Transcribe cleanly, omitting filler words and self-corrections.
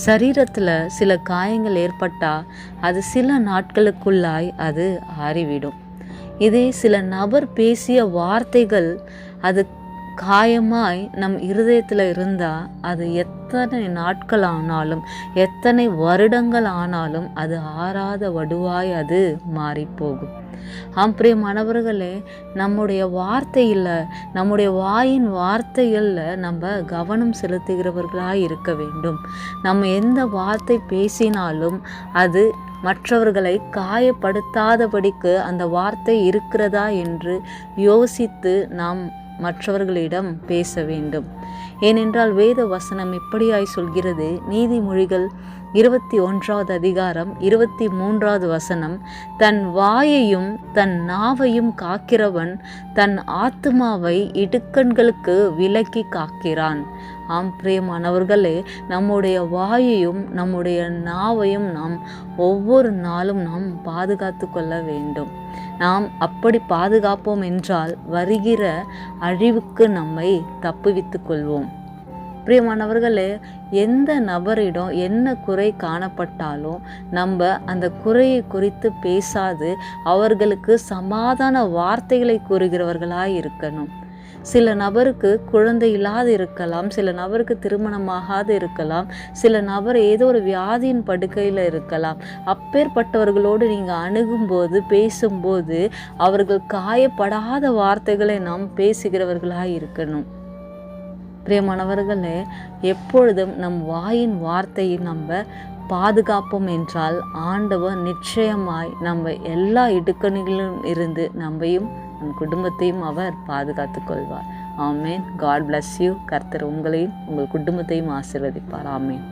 சரீரத்தில் சில காயங்கள் ஏற்பட்டால் அது சில நாட்களுக்குள்ளாய் அது ஆறிவிடும். இதே சில நபர் பேசிய வார்த்தைகள் அது காயமாய் நம் இருதயத்தில் இருந்தால் அது எத்தனை நாட்கள் ஆனாலும் எத்தனை வருடங்கள் ஆனாலும் அது ஆறாத வடுவாய் அது மாறிப்போகும். பிரியமானவர்களே, நம்முடைய வார்த்தையில், நம்முடைய வாயின் வார்த்தைகளில் நம்ம கவனம் செலுத்துகிறவர்களாய் இருக்க வேண்டும். நம்ம எந்த வார்த்தை பேசினாலும் அது மற்றவர்களை காயப்படுத்தாதபடிக்கு அந்த வார்த்தை இருக்கிறதா என்று யோசித்து நாம் மற்றவர்களிடம் பேச வேண்டும். ஏனென்றால் வேத வசனம் இப்படியாய் சொல்கிறது. நீதிமொழிகள் 21வது அதிகாரம் 23வது வசனம், தன் வாயையும் தன் நாவையும் காக்கிறவன் தன் ஆத்துமாவை இடுக்கண்களுக்கு விலக்கி காக்கிறான். பிரியமானவர்களே, நம்முடைய வாயையும் நம்முடைய நாவையும் நாம் ஒவ்வொரு நாளும் நாம் பாதுகாத்து கொள்ள வேண்டும். நாம் அப்படி பாதுகாப்போம் என்றால் வருகிற அழிவுக்கு நம்மை தப்புவித்து கொள்வோம். பிரியமானவர்களே, எந்த நபரிடம் என்ன குறை காணப்பட்டாலும் நம்ம அந்த குறையை குறித்து பேசாது அவர்களுக்கு சமாதான வார்த்தைகளை கூறுகிறவர்களாய் இருக்கணும். சில நபருக்கு குழந்தை இல்லாது இருக்கலாம், சில நபருக்கு திருமணமாகாது இருக்கலாம், சில நபர் ஏதோ ஒரு வியாதியின் படுக்கையில் இருக்கலாம். அப்பேற்பட்டவர்களோடு நீங்கள் அணுகும்போது பேசும்போது அவர்கள் காயப்படாத வார்த்தைகளை நாம் பேசுகிறவர்களாக இருக்கணும். பிரியமானவர்களே, எப்பொழுதும் நம் வாயின் வார்த்தையை நம்ம பாதுகாப்போம் என்றால் ஆண்டவர் நிச்சயமாய் நம்ம எல்லா இடுக்கணிகளிலும் இருந்து நம்மையும் நம் குடும்பத்தையும் அவர் பாதுகாத்து கொள்வார். ஆமேன். God bless you. கர்த்தர் உங்களையும் உங்கள் குடும்பத்தையும் ஆசீர்வதிப்பார். ஆமேன்.